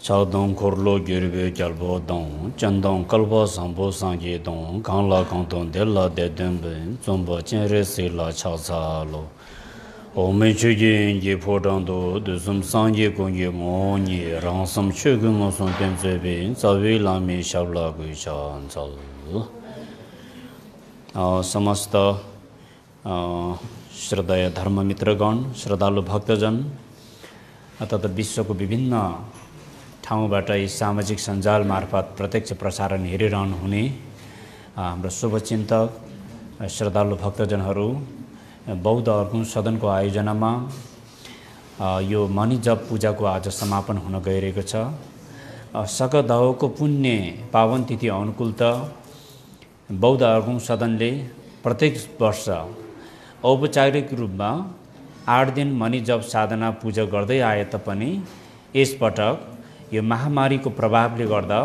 차동 고르로 gyurbe gyalbo dong, chandong kalbo sambo sangye dong, gangla gangdong della de denben, zombo jenre se la chaza lo. Ome chugin ye podang do, de zum sangye gongye ngonye, rangsam chugun ngosong tenzebe, zawe lami shabla gui chan zal. समस्त श्रद्धेय धर्ममित्रगण श्रद्धालु भक्तजन तथा विश्वको विभिन्न ठाउँबाट यी सामाजिक सञ्जाल मार्फत प्रत्यक्ष प्रसारण हेरिरहनु हुने हाम्रो शुभचिन्तक श्रद्धालु भक्तजनहरू बौद्ध अर्पण सदनको आयोजनामा यो मणि जप पूजाको आज समापन हुन गइरहेको छ। सकदाहोको पुण्य पावन तिथि अनुकूलता बौद्ध अर्पण सदनले प्रत्येक वर्ष औपचारिक रूपमा 8 दिन मणि जप साधना पूजा गर्दै आए तापनि यसपटक यो महामारीको प्रभावले गर्दा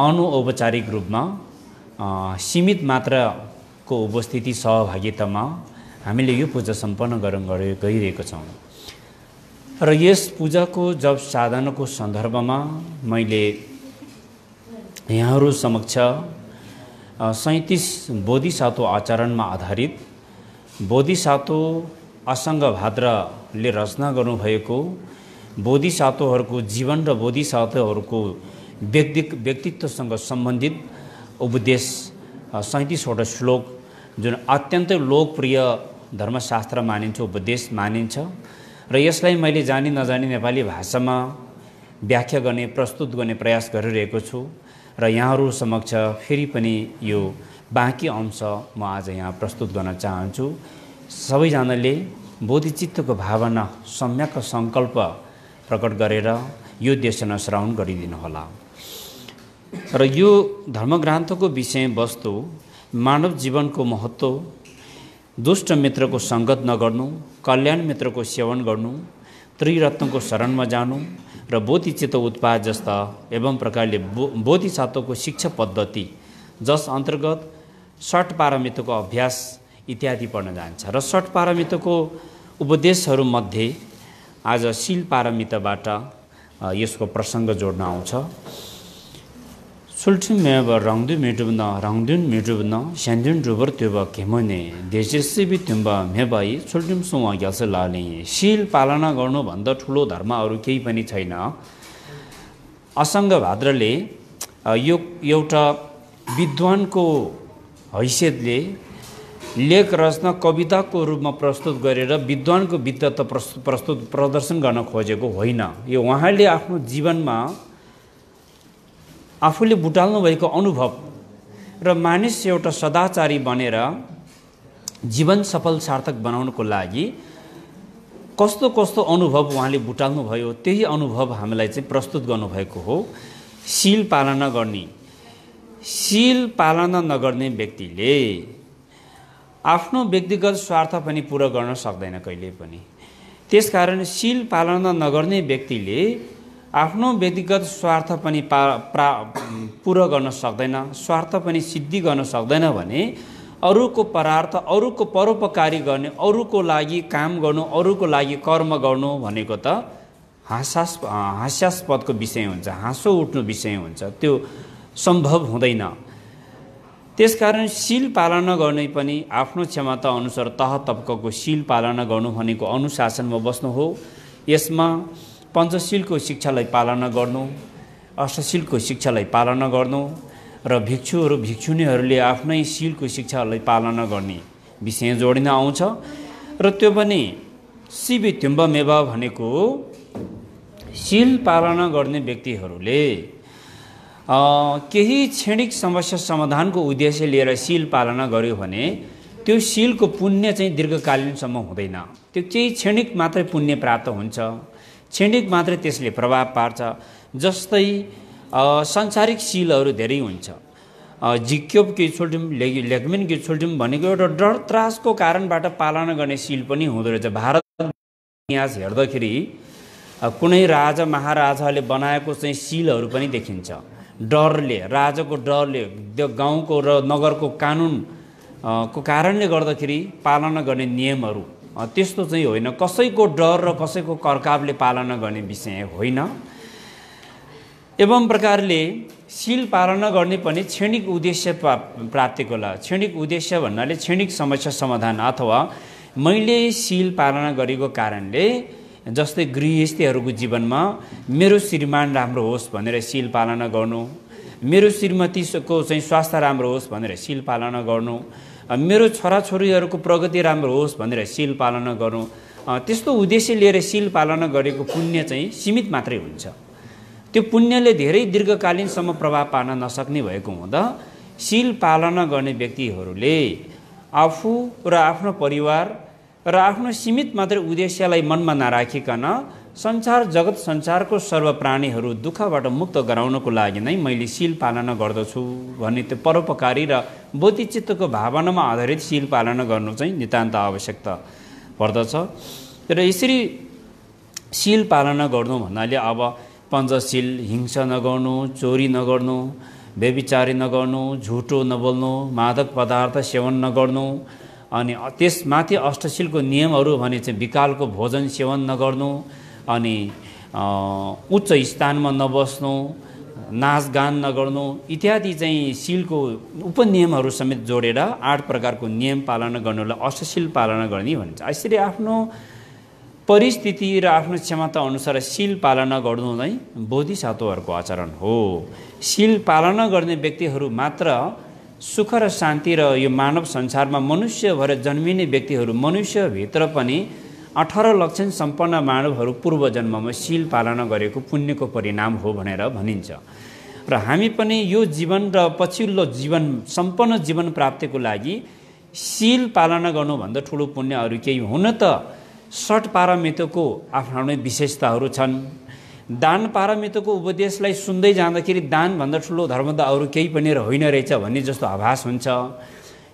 अनौपचारिक रूपमा सीमित मात्राको उपस्थिति सहभागितामा हामीले यो पूजा सम्पन्न गरिरहेका छौँ। र यस पूजाको जप साधनाको सन्दर्भमा मैले यहाँहरू समक्ष 37 बोधिसत्व आचरणमा आधारित बोधिसत्व असङ्ग भाद्रले रचना गर्नुभएको बोधिसत्वहरूको जीवन र बोधिसत्वहरूको व्यक्तित्वसँग सम्बन्धित उपदेश 37 वटा श्लोक जुन अत्यन्तै लोकप्रिय धर्मशास्त्र मानिन्छ, उपदेश मानिन्छ र यसलाई मैले जानी नजानी नेपाली भाषामा व्याख्या गर्ने प्रस्तुत गर्ने प्रयास गरिरहेको छु र यहाँहरू समक्ष फेरि पनि यो बाँकी अंश म आज यहाँ प्रस्तुत गर्न चाहन्छु। सबैजनाले बोधिचित्तको भावना सम्यक सङ्कल्प प्रकट गरेर यो देशना श्रवण गरिदिनु होला। र यो धर्मग्रन्थको विषयवस्तु मानव जीवनको महत्त्व, दुष्ट मित्रको सङ्गत नगर्नु, कल्याण मित्रको सेवन गर्नु, त्रिरत्नको शरणमा जानु र बोधिचित्त उत्पाद जस्ता एवं प्रकारले बोधिसत्वको शिक्षा पद्धति जस अन्तर्गत 60 पारमितको अभ्यास इत्यादि पढ्न जान्छ। र 60 पारमितको उपदेशहरूमध्ये आज शील पारमितबाट यसको प्रसङ्ग जोड्न आउँछ। सुल्ठिमेब रङदु मेटुब्न रङदुन मेटुब्न स्यान्जुन रुबर त्योब केमने देशेसिबि त्युम्बा मेबाई सुल्ठिम सुवा ग्यास लाले। शील पालना गर्नुभन्दा ठुलो धर्म अरू केही पनि छैन। असङ्ग भाद्रले यो एउटा विद्वानको हैसियतले लेख रचना कविताको रूपमा प्रस्तुत गरेर विद्वानको विद्वता प्रदर्शन गर्न खोजेको होइन। यो उहाँले आफ्नो जीवनमा आफूले बुटाल्नु भएको अनुभव र मानिस एउटा सदाचारी बनेर जीवन सफल सार्थक बनाउनको लागि कस्तो कस्तो अनुभव उहाँले बुटाल्नु भयो त्यही अनुभव हामीलाई चाहिँ प्रस्तुत गर्नुभएको हो। शील पालना गर्ने, शील पालना नगर्ने व्यक्तिले आफ्नो व्यक्तिगत स्वार्थ पनि पूरा गर्न सक्दैन कहिले पनि। त्यसकारण शील पालना नगर्ने व्यक्तिले आफ्नो व्यक्तिगत स्वार्थ पनि पूरा गर्न सक्दैन, स्वार्थ पनि सिद्धि गर्न सक्दैन भने अरूको परार्थ, अरूको परोपकारी गर्ने, अरूको लागि काम गर्नु, अरूको लागि कर्म गर्नु भनेको त हास्यास्पदको विषय हुन्छ, हाँसो उठ्नु विषय हुन्छ, त्यो सम्भव हुँदैन। त्यसकारण शील पालना गर्ने पनि आफ्नो क्षमता अनुसार तह तबकाको शील पालना गर्नु भनेको अनुशासनमा बस्नु हो। यसमा पञ्चशीलको शिक्षालाई पालना गर्नु, अष्टशीलको शिक्षालाई पालना गर्नु र भिक्षुहरू भिक्षुणीहरूले आफ्नै शीलको शिक्षालाई पालना गर्ने विषय जोडिन आउँछ। र त्यो पनि शिवि त्युम्ब मेवा भनेको शील पालना गर्ने व्यक्तिहरूले केही क्षणिक समस्या समाधानको उद्देश्य लिएर शील पालना गर्यो भने त्यो शीलको पुण्य चाहिँ दीर्घकालीनसम्म हुँदैन। त्यो केही क्षणिक मात्रै पुण्य प्राप्त हुन्छ, क्षणिक मात्रै त्यसले प्रभाव पार्छ। जस्तै सांसारिक शीलहरू धेरै हुन्छ। जिक्योब कि छोल्टिम लेग्मिन कि छोल्टिम भनेको एउटा डर त्रासको कारणबाट पालना गर्ने शील पनि हुँदो रहेछ। भारत इतिहास हेर्दाखेरि कुनै राजा महाराजाले बनाएको चाहिँ शीलहरू पनि देखिन्छ। डरले, राजाको डरले, गाउँको र नगरको कानुन को कारणले गर्दाखेरि पालना गर्ने नियमहरू त्यस्तो चाहिँ होइन, कसैको डर र कसैको कर्कावले पालना गर्ने विषय होइन। एवं प्रकारले शील पालना गर्ने पनि क्षणिक उद्देश्य प्राप्तिको लागि, क्षणिक उद्देश्य भन्नाले क्षणिक समस्या समाधान, अथवा मैले शील पालना गरेको कारणले जस्तै गृहस्थीहरूको जीवनमा मेरो श्रीमान राम्रो होस् भनेर शील पालना गर्नु, मेरो श्रीमतीको चाहिँ स्वास्थ्य राम्रो होस् भनेर शील पालना गर्नु, मेरो छोराछोरीहरूको प्रगति राम्रो होस् भनेर शील पालना गर्नु, त्यस्तो उद्देश्य लिएर शील पालना गरेको पुण्य चाहिँ सीमित मात्रै हुन्छ। त्यो पुण्यले धेरै दीर्घकालीनसम्म प्रभाव पार्न नसक्ने भएको हुँदा शील पालना गर्ने व्यक्तिहरूले आफू र आफ्नो परिवार र आफ्नो सीमित मात्र उद्देश्यलाई मनमा नराखिकन संसार जगत संसारको सर्व प्राणीहरू दुःखबाट मुक्त गराउनको लागि नै मैले शील पालना गर्दछु भन्ने त्यो परोपकारी र बोधिचित्तको भावनामा आधारित शील पालना गर्नु चाहिँ नितान्त आवश्यकता पर्दछ। र यसरी शील पालना गर्नु भन्नाले अब पञ्चशील, हिंसा नगर्नु, चोरी नगर्नु, व्यभिचारी नगर्नु, झुटो नबोल्नु, मादक पदार्थ सेवन नगर्नु, अनि त्यसमाथि अष्टशीलको नियमहरू भने चाहिँ विकालको भोजन सेवन नगर्नु, अनि उच्च स्थानमा नबस्नु, नाचगान नगर्नु इत्यादि चाहिँ शीलको उपनियमहरू समेत जोडेर 8 प्रकारको नियम पालना गर्नुलाई अष्टशील पालना गर्ने भनिन्छ। यसरी आफ्नो परिस्थिति र आफ्नो क्षमता अनुसार शील पालना गर्नु नै बोधिसत्वहरूको आचरण हो। शील पालना गर्ने व्यक्तिहरू मात्र सुख र शान्ति र यो मानव संसारमा मनुष्य भएर जन्मिने व्यक्तिहरू, मनुष्यभित्र पनि 18 लक्षण सम्पन्न मानवहरू पूर्व जन्ममा शील पालना गरेको पुण्यको परिणाम हो भनेर भनिन्छ। र हामी पनि यो जीवन र पछिल्लो जीवन सम्पन्न जीवन प्राप्तिको लागि शील पालना गर्नुभन्दा ठुलो पुण्य अरू केही हुन त 60 पारमितको आफ्नो विशेषताहरू छन्। दान पारमितको उपदेशलाई सुन्दै जाँदाखेरि दानभन्दा ठुलो धर्म त अरू केही पनि होइन रहेछ भन्ने जस्तो आभास हुन्छ।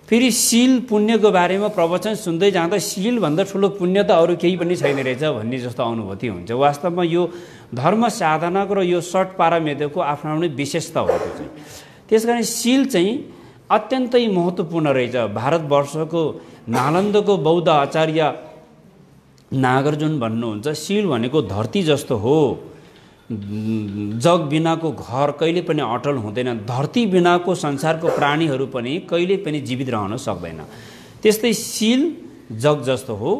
फेरि शील पुण्यको बारेमा प्रवचन सुन्दै जाँदा शीलभन्दा ठुलो पुण्य त अरू केही पनि छैन रहेछ भन्ने जस्तो अनुभूति हुन्छ। वास्तवमा यो धर्म साधनाको र यो 60 पारमितको आफ्नो विशेषता हो। चाहिँ त्यसकारण शील चाहिँ अत्यन्तै महत्त्वपूर्ण रहेछ। भारतवर्षको नालन्दाको बौद्ध आचार्य नागार्जुन भन्नुहुन्छ, शील भनेको धरती जस्तो हो, जग बिनाको घर कहिले पनि अटल हुँदैन, धरती बिनाको संसारको प्राणीहरू पनि कहिले पनि जीवित रहन सक्दैन, त्यस्तै शील जग जस्तो हो।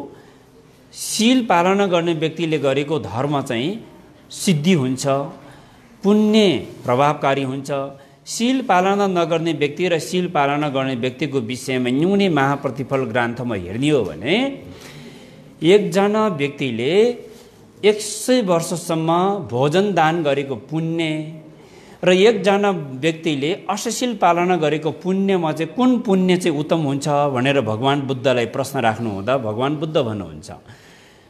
शील पालना गर्ने व्यक्तिले गरेको धर्म चाहिँ सिद्धि हुन्छ, पुण्य प्रभावकारी हुन्छ। शील पालना नगर्ने व्यक्ति र शील पालना गर्ने व्यक्तिको विषयमा न्यूनै महाप्रतिफल ग्रन्थमा हेर्ने हो भने एकजना व्यक्तिले 100 वर्षसम्म भोजन दान गरेको पुण्य र एकजना व्यक्तिले अष्टशील पालना गरेको पुण्यमा चाहिँ कुन पुण्य चाहिँ उत्तम हुन्छ भनेर भगवान बुद्धलाई प्रश्न राख्नुहुँदा भगवान बुद्ध भन्नुहुन्छ,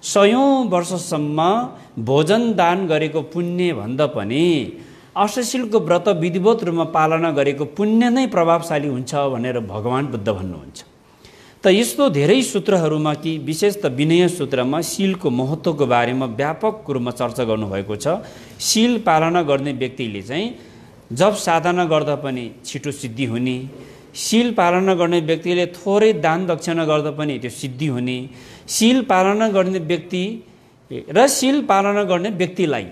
100 वर्षसम्म भोजन दान गरेको पुण्य भन्दा पनि अष्टशीलको व्रत विधिवत रूपमा पालना गरेको पुण्य नै प्रभावशाली हुन्छ भनेर भगवान बुद्ध भन्नुहुन्छ। त यस्तो धेरै सूत्रहरूमा कि विशेष त विनय सूत्रमा शीलको महत्त्वको बारेमा व्यापक रूपमा चर्चा गर्नुभएको छ। शील पालना गर्ने व्यक्तिले चाहिँ जब साधना गर्दा पनि छिटो सिद्धि हुने, शील पालना गर्ने व्यक्तिले थोरै दान दक्षिणा गर्दा पनि त्यो सिद्धि हुने, शील पालना गर्ने व्यक्ति र शील पालना गर्ने व्यक्तिलाई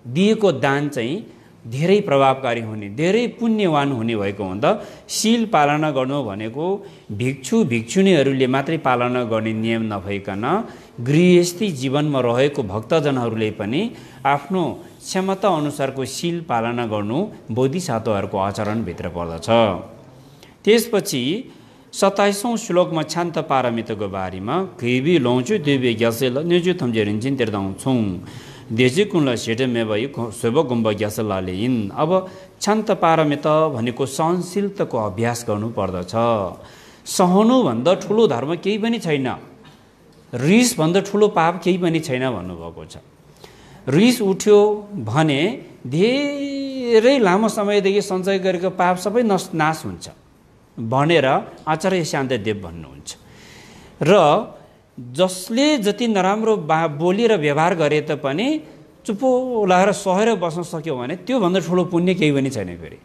दिएको दान चाहिँ धेरै प्रभावकारी हुने, धेरै पुण्यवान हुने भएको हुँदा शील पालना गर्नु भनेको भिक्षु भिक्षुणीहरूले मात्रै पालना गर्ने नियम नभइकन गृहस्थी जीवनमा रहेको भक्तजनहरूले पनि आफ्नो क्षमता अनुसारको शील पालना गर्नु बोधिसत्वहरूको आचरणभित्र पर्दछ। त्यसपछि 27औं श्लोकमा शान्त पारमितको बारेमा खैबी लौचु देवी ग्यासेल नेजु थम्जे रिन्जिन तेर्दाउँछौँ देजी कुनलाई सेटेमे भई स्वेब गुम्ब ग्यासलाले यिन। अब शान्त पारमित भनेको सहनशीलताको अभ्यास गर्नुपर्दछ। सहनुभन्दा ठुलो धर्म केही पनि छैन, रिसभन्दा ठुलो पाप केही पनि छैन भन्नुभएको छ। रिस उठ्यो भने धेरै लामो समयदेखि सञ्चय गरेको पाप सबै नाश हुन्छ भनेर आचार्य शान्तदेव भन्नुहुन्छ। र जसले जति नराम्रो बोली र व्यवहार गरे तापनि चुप्पो लगाएर सहेर बस्न सक्यो भने त्योभन्दा ठुलो पुण्य केही पनि छैन। फेरि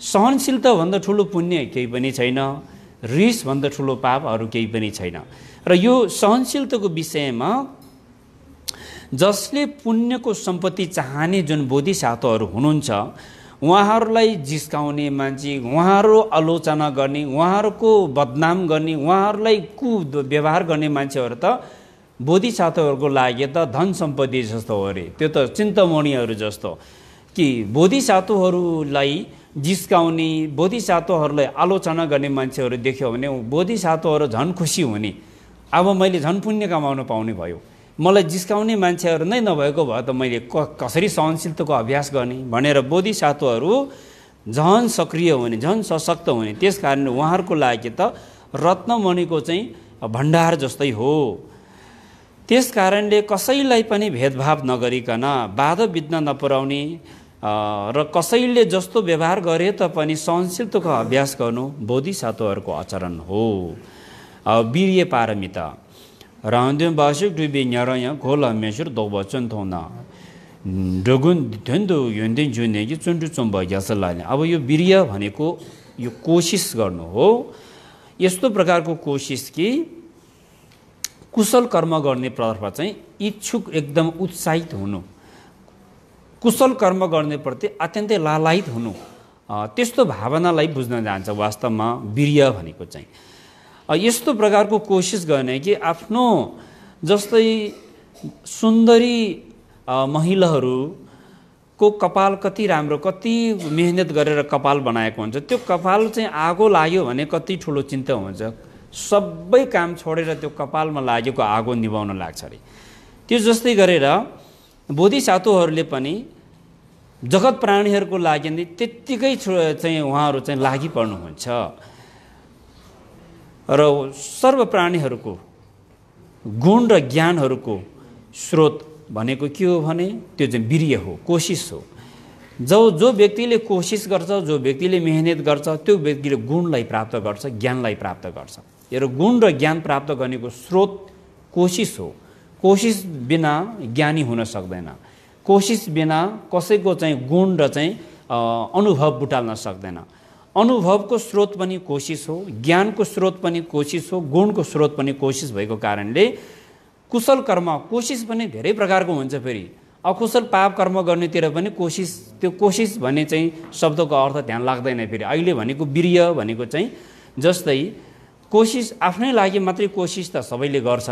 सहनशीलताभन्दा ठुलो पुण्य केही पनि छैन, रिसभन्दा ठुलो पाप अरू केही पनि छैन। र यो सहनशीलताको विषयमा जसले पुण्यको सम्पत्ति चाहने जुन बोधिसत्वहरू हुनुहुन्छ उहाँहरूलाई जिस्काउने मान्छे, उहाँहरू आलोचना गर्ने, उहाँहरूको बदनाम गर्ने, उहाँहरूलाई कुव्यवहार गर्ने मान्छेहरू त बोधिसत्वहरूको लागि त धन सम्पत्ति जस्तो हो अरे। त्यो त चिन्तामणिहरू जस्तो कि बोधिसत्वहरूलाई जिस्काउने, बोधिसत्वहरूलाई आलोचना गर्ने मान्छेहरू देख्यो भने बोधिसत्वहरू झन् खुसी हुने, अब मैले झन् पुण्य कमाउनु पाउने भयो, मलाई जिस्काउने मान्छेहरू नै नभएको भए त मैले कसरी सहनशीलताको अभ्यास गर्ने भनेर बोधिसत्वहरू झन् सक्रिय हुने, झन् सशक्त हुने। त्यस कारण उहाँहरूको लागि त रत्नमणिको चाहिँ भण्डार जस्तै हो। त्यस कारणले कसैलाई पनि भेदभाव नगरिकन, बाधा बिघ्न नपुर्याउने र कसैले जस्तो व्यवहार गरे तापनि सहनशीलताको अभ्यास गर्नु बोधिसत्वहरूको आचरण हो। वीर्य पारमिता रामदेव बासिक डुबी न्यारया घोला मेसुर दोबचन थोना डगुन धन्दो युन्दिन जुने कि चुन्टु चुम्ब जस्तो लाग्ने। अब यो वीर्य भनेको यो कोसिस गर्नु हो। यस्तो प्रकारको कोसिस कि कुशल कर्म गर्ने तर्फ चाहिँ इच्छुक, एकदम उत्साहित हुनु, कुशल कर्म गर्ने प्रति अत्यन्तै लालायित हुनु, त्यस्तो भावनालाई बुझ्न जान्छ वास्तवमा वीर्य भनेको चाहिँ। यस्तो प्रकारको कोसिस गर्ने कि आफ्नो जस्तै सुन्दरी महिलाहरूको कपाल कति राम्रो, कति मेहनत गरेर कपाल बनाएको हुन्छ, त्यो कपाल चाहिँ आगो लाग्यो भने कति ठुलो चिन्ता हुन्छ, सबै काम छोडेर त्यो कपालमा लागेको आगो निभाउन लाग्छ अरे। त्यो जस्तै गरेर बोधिसत्वहरूले पनि जगत प्राणीहरूको लागि नै त्यत्तिकै चाहिँ उहाँहरू चाहिँ लागि पर्नुहुन्छ र सर्व प्राणीहरूको गुण र ज्ञानहरूको स्रोत भनेको के हो भने त्यो चाहिँ वीर्य हो, कोसिस हो। जो व्यक्तिले कोसिस गर्छ, जो व्यक्तिले मेहनत गर्छ, त्यो व्यक्तिले गुणलाई प्राप्त गर्छ, ज्ञानलाई प्राप्त गर्छ। र गुण र ज्ञान प्राप्त गर्नेको स्रोत कोसिस हो। कोसिस बिना ज्ञानी हुन सक्दैन, कोसिस बिना कसैको चाहिँ गुण र चाहिँ अनुभव बुटाल्न सक्दैन। अनुभवको स्रोत पनि कोसिस हो, ज्ञानको स्रोत पनि कोसिस हो, गुणको स्रोत पनि कोसिस भएको कारणले कुशल कर्म कोसिस पनि धेरै प्रकारको हुन्छ। फेरि अकुशल पाप कर्म गर्नेतिर पनि कोसिस, त्यो कोसिस भन्ने चाहिँ शब्दको अर्थ ध्यान लाग्दैन। फेरि अहिले भनेको वीर्य भनेको चाहिँ जस्तै कोसिस आफ्नै लागि मात्रै कोसिस त सबैले गर्छ,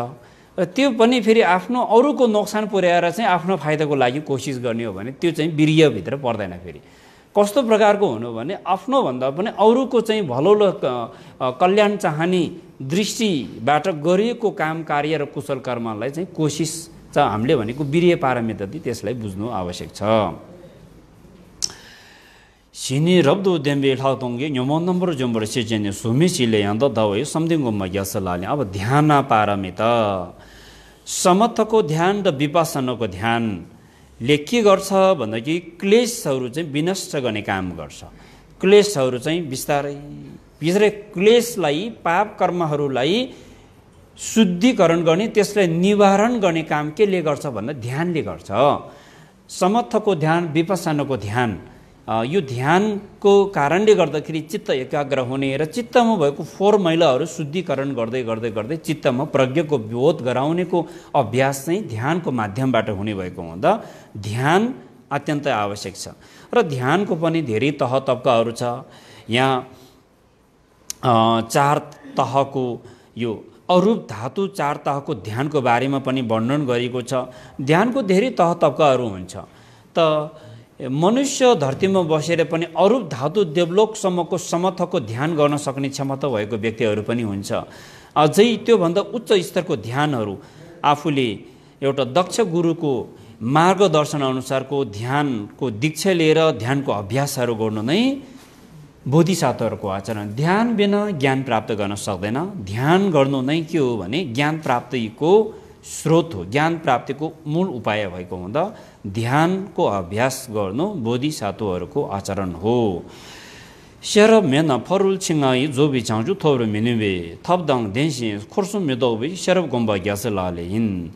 त्यो पनि फेरि आफ्नो अरूको नोक्सान पुर्याएर चाहिँ आफ्नो फाइदाको लागि कोसिस गर्ने हो भने त्यो चाहिँ वीर्यभित्र पर्दैन। फेरि कस्तो प्रकारको हुनु भने आफ्नो भन्दा पनि अरूको चाहिँ भलो कल्याण चाहने दृष्टिबाट गरिएको काम कार्य र कुशल कर्मलाई चाहिँ कोसिस चाहिँ हामीले भनेको वीर्य पारमिता दि त्यसलाई बुझ्नु आवश्यक छ। सिनी रब्दो देम्बे ठाउतोङ्गे न्योमो नम्बर जोम्बर सेजेने सुमिसिले यान्द दवै समदिङगोमा यसलाले। अब ध्यान पारमिता समर्थको ध्यान र विपස්සनाको ध्यानले के गर्छ भन्दाखेरि क्लेशहरू चाहिँ विनष्ट गर्ने काम गर्छ। क्लेशहरू चाहिँ बिस्तारै क्लेशलाई, पाप कर्महरूलाई शुद्धिकरण गर्ने, त्यसलाई निवारण गर्ने काम केले गर्छ भन्दा ध्यानले गर्छ। समर्थको ध्यान, विपස්සनाको ध्यान, यो ध्यानको कारणले गर्दाखेरि चित्त एकाग्र हुने र चित्तमा भएको फोहोर मैलाहरू शुद्धिकरण गर्दै गर्दै गर्दै चित्तमा प्रज्ञको बोध गराउनेको अभ्यास चाहिँ ध्यानको माध्यमबाट हुने भएको हुँदा ध्यान अत्यन्तै आवश्यक छ। र ध्यानको पनि धेरै तह तब्काहरू छ। यहाँ 4 तहको यो अरूप धातु 4 तहको ध्यानको बारेमा पनि वर्णन गरिएको छ। ध्यानको धेरै तह तब्काहरू हुन्छ। त मनुष्य धरतीमा बसेर पनि अरूप धातु देवलोकसम्मको समर्थको ध्यान गर्न सक्ने क्षमता भएको व्यक्तिहरू पनि हुन्छ। अझै त्योभन्दा उच्च स्तरको ध्यानहरू आफूले एउटा दक्ष गुरुको मार्गदर्शन अनुसारको ध्यानको दीक्षा लिएर ध्यानको अभ्यासहरू गर्नु नै बोधिसत्वहरूको आचरण। ध्यान बिना ज्ञान प्राप्त गर्न सक्दैन। ध्यान गर्नु नै के हो भने ज्ञान प्राप्तिको स्रोत हो, ज्ञान प्राप्तिको मूल उपाय भएको हुँदा ध्यानको अभ्यास गर्नु बोधिसत्वहरूको आचरण हो। शरब मेना फरुल छिङाई जो बिचाउँछु थोरो मिनुबे थपदाङ देन्सी खोर्सुम मिदौबे शरब गुम्बा ग्यास लाले हिन्।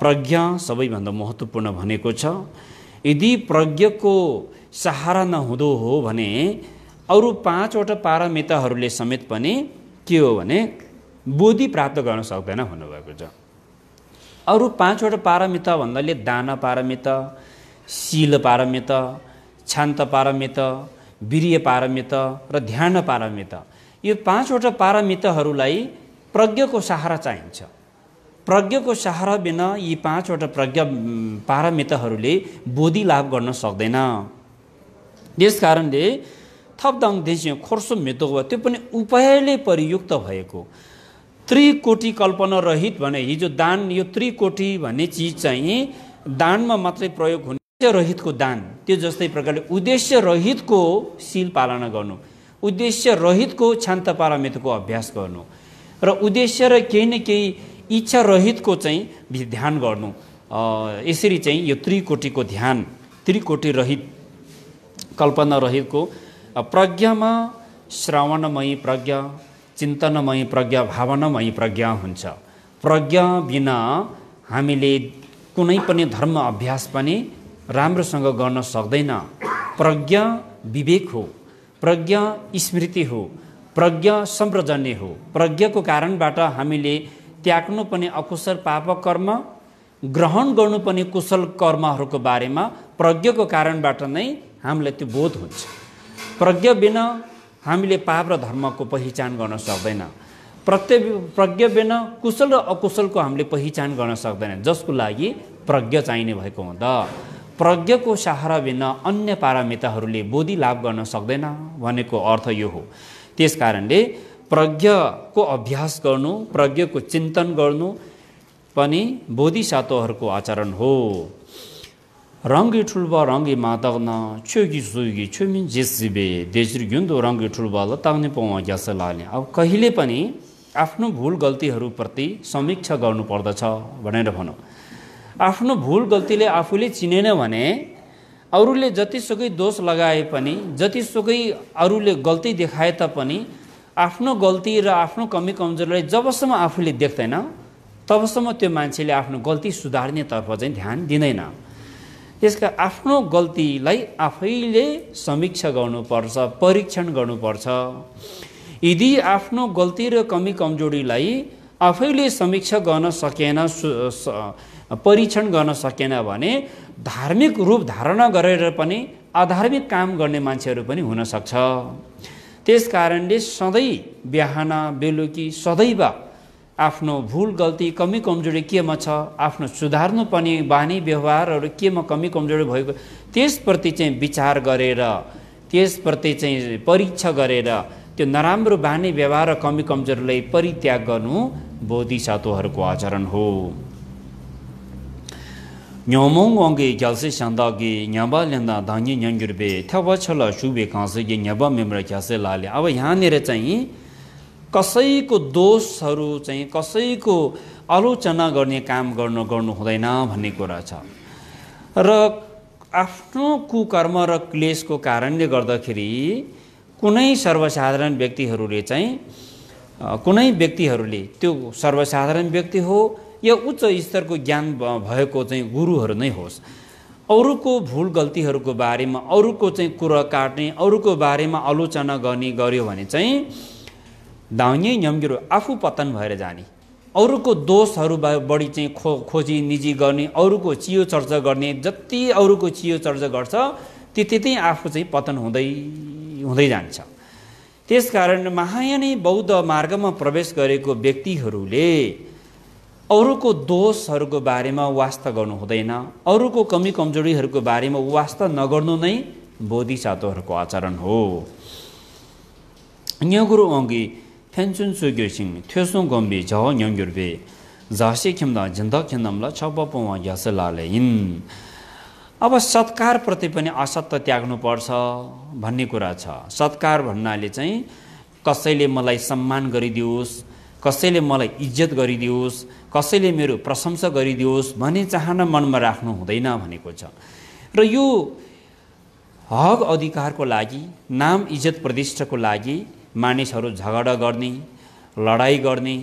प्रज्ञा सबैभन्दा महत्त्वपूर्ण भनेको छ। यदि प्रज्ञको सहारा नहुँदो हो भने अरू 5वटा पारमिताहरूले समेत पनि के हो भने बोधि प्राप्त गर्न सक्दैन भन्नुभएको छ। अरू 5वटा पारमिता भन्नाले दान पारमिता, शील पारमिता, शान्त पारमिता, वीर्य पारमिता र ध्यान पारमिता, यो 5वटा पारमिताहरूलाई प्रज्ञको सहारा चाहिन्छ। प्रज्ञको सहारा बिना यी 5वटा प्रज्ञा पारमिताहरूले बोधि लाभ गर्न सक्दैन। त्यस कारणले थपदाङ देश खोर्सो मेतो त्यो पनि उपायले परियुक्त भएको त्रिकोटि कल्पना रहित भने हिजो दान, यो त्रिकोटि भन्ने चिज चाहिँ दानमा मात्रै प्रयोग हुने रहितको दान, त्यो जस्तै प्रकारले उद्देश्य रहितको शील पालना गर्नु, उद्देश्य रहितको शान्त पारमिताको अभ्यास गर्नु र उद्देश्य र केही न केही इच्छा रहितको चाहिँ ध्यान गर्नु, यसरी चाहिँ यो त्रिकोटिको ध्यान, त्रिकोटि रहित कल्पना रहितको प्रज्ञामा श्रवणमयी प्रज्ञा, चिन्तनमयी प्रज्ञा, भावनामयी प्रज्ञा हुन्छ। प्रज्ञा बिना हामीले कुनै पनि धर्म अभ्यास पनि राम्रोसँग गर्न सक्दैन। प्रज्ञा विवेक हो, प्रज्ञा स्मृति हो, प्रज्ञा सम्प्रजन्य हो। प्रज्ञाको कारणबाट हामीले त्याग्नु पनि अकुशल पाप कर्म, ग्रहण गर्नुपर्ने कुशल कर्महरूको बारेमा प्रज्ञाको कारणबाट नै हामीलाई त्यो बोध हुन्छ। प्रज्ञा बिना हामीले पाप र धर्मको पहिचान गर्न सक्दैन। प्रज्ञा बिना कुशल र अकुशलको हामीले पहिचान गर्न सक्दैन, जसको लागि प्रज्ञा चाहिने भएको हुँदा प्रज्ञाको सहारा बिना अन्य पारमिताहरूले बोधि लाभ गर्न सक्दैन भनेको अर्थ यो हो। त्यस कारणले प्रज्ञाको अभ्यास गर्नु, प्रज्ञाको चिन्तन गर्नु पनि बोधिसत्वहरूको आचरण हो। रङ्गी ठुल्बा रङ्गी मातग्न छोगी सुगी छोमिन जेसिबे देश्री गुन्दो रङ्गी ठुल्बा ल ताग्ने पाउँ ग्यास लाने। अब कहिले पनि आफ्नो भुल गल्तीहरूप्रति समीक्षा गर्नुपर्दछ भनेर भनौँ। आफ्नो भुल गल्तीले आफूले चिनेन भने अरूले जतिसुकै दोष लगाए पनि, जतिसुकै अरूले गल्ती देखाए तापनि आफ्नो गल्ती र आफ्नो कमी कमजोरीलाई जबसम्म आफूले देख्दैन तबसम्म त्यो मान्छेले आफ्नो गल्ती सुधार्नेतर्फ चाहिँ ध्यान दिँदैन। त्यसका आफ्नो गल्तीलाई आफैले समीक्षा गर्नुपर्छ, परीक्षण गर्नुपर्छ। यदि आफ्नो गल्ती र कमी कमजोरीलाई आफैले समीक्षा गर्न सकेन, परीक्षण गर्न सकेन भने धार्मिक रूप धारणा गरेर पनि अधार्मिक काम गर्ने मान्छेहरू पनि हुन सक्छ। त्यस कारणले सधैँ बिहान बेलुकी सदैव आफ्नो भुल गल्ती कमी कमजोरी केमा छ, आफ्नो सुधार्नु पर्ने बानी व्यवहारहरू केमा कमी कमजोरी भएको त्यसप्रति चाहिँ विचार गरेर, त्यसप्रति चाहिँ परीक्षा गरेर त्यो नराम्रो बानी व्यवहार र कमी कमजोरीलाई परित्याग गर्नु बोधिसत्वहरूको आचरण हो। न्योमोङ वाङ्गे ग्याल्से शान्दागे न्याबा लेन्दा धाङ्गे न्याङ्गिर्बे थ्यावा छला सुबे काँसेगे न्याबा मेम्रा ग्यासे लाले। अब यहाँनिर चाहिँ कसैको दोषहरू चाहिँ कसैको आलोचना गर्ने काम गर्नु हुँदैन भन्ने कुरा छ। र आफ्नो कुकर्म र क्लेशको कारणले गर्दाखेरि कुनै सर्वसाधारण व्यक्तिहरूले चाहिँ कुनै व्यक्तिहरूले त्यो सर्वसाधारण व्यक्ति हो या उच्च स्तरको ज्ञान भएको चाहिँ गुरुहरू नै होस्, अरूको भुल गल्तीहरूको बारेमा अरूको चाहिँ कुरा काट्ने, अरूको बारेमा आलोचना गर्ने गर्यो भने चाहिँ दाउने न्यम्गिरो आफू पतन भएर जाने, अरूको दोषहरू बढी चाहिँ खोजी निजी गर्ने, अरूको चियो चर्चा गर्ने, जति अरूको चियो चर्चा गर्छ त्यति आफू चाहिँ पतन हुँदै जान्छ। त्यसकारण महायानी बौद्ध मार्गमा प्रवेश गरेको व्यक्तिहरूले अरूको दोषहरूको बारेमा वास्ता गर्नु हुँदैन, अरूको कमी कमजोरीहरूको बारेमा वास्ता नगर्नु नै बोधिसत्वहरूको आचरण हो। न्यगुरु अङ्गी फेन्चुन सुग्योसिङ थ्योसोङ गम्बी झ न्यङ्ग्युर्बे झासे खेम्दा झिन्दा खेम्दामला छप्पा पौवा ग्यास लाले हिन्। अब सत्कारप्रति पनि असत्य त्याग्नुपर्छ भन्ने कुरा छ। सत्कार भन्नाले चाहिँ कसैले मलाई सम्मान गरिदियोस्, कसैले मलाई इज्जत गरिदियोस्, कसैले मेरो प्रशंसा गरिदियोस् भन्ने चाहना मनमा राख्नु हुँदैन भनेको छ। र यो हक अधिकारको लागि, नाम इज्जत प्रतिष्ठाको लागि मानिसहरू झगडा गर्ने, लडाइँ गर्ने,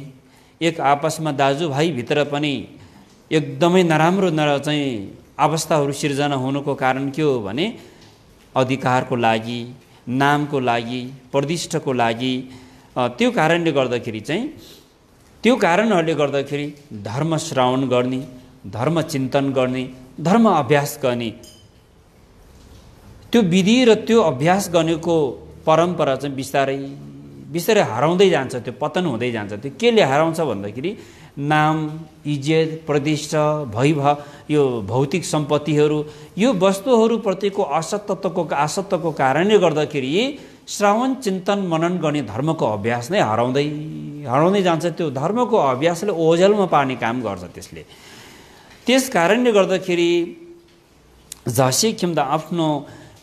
एक आपसमा दाजुभाइभित्र पनि एकदमै नराम्रो चाहिँ अवस्थाहरू सिर्जना हुनुको कारण के हो भने अधिकारको लागि, नामको लागि, प्रतिष्ठाको लागि। त्यो कारणले गर्दाखेरि चाहिँ त्यो कारणहरूले गर्दाखेरि धर्म श्रवण गर्ने, धर्म चिन्तन गर्ने, धर्म अभ्यास गर्ने, त्यो विधि र त्यो अभ्यास गर्नेको परम्परा चाहिँ बिस्तारै बिस्तारै हराउँदै जान्छ, त्यो पतन हुँदै जान्छ। त्यो केले हराउँछ भन्दाखेरि नाम, इज्जत, प्रतिष्ठा, वैभव, यो भौतिक सम्पत्तिहरू, यो वस्तुहरूप्रतिको आसक्तको कारणले गर्दाखेरि श्रवण चिन्तन मनन गर्ने धर्मको अभ्यास नै हराउँदै जान्छ। त्यो धर्मको अभ्यासले ओझेलमा पार्ने काम गर्छ त्यसले। त्यस कारणले गर्दाखेरि जसै किम्दा आफ्नो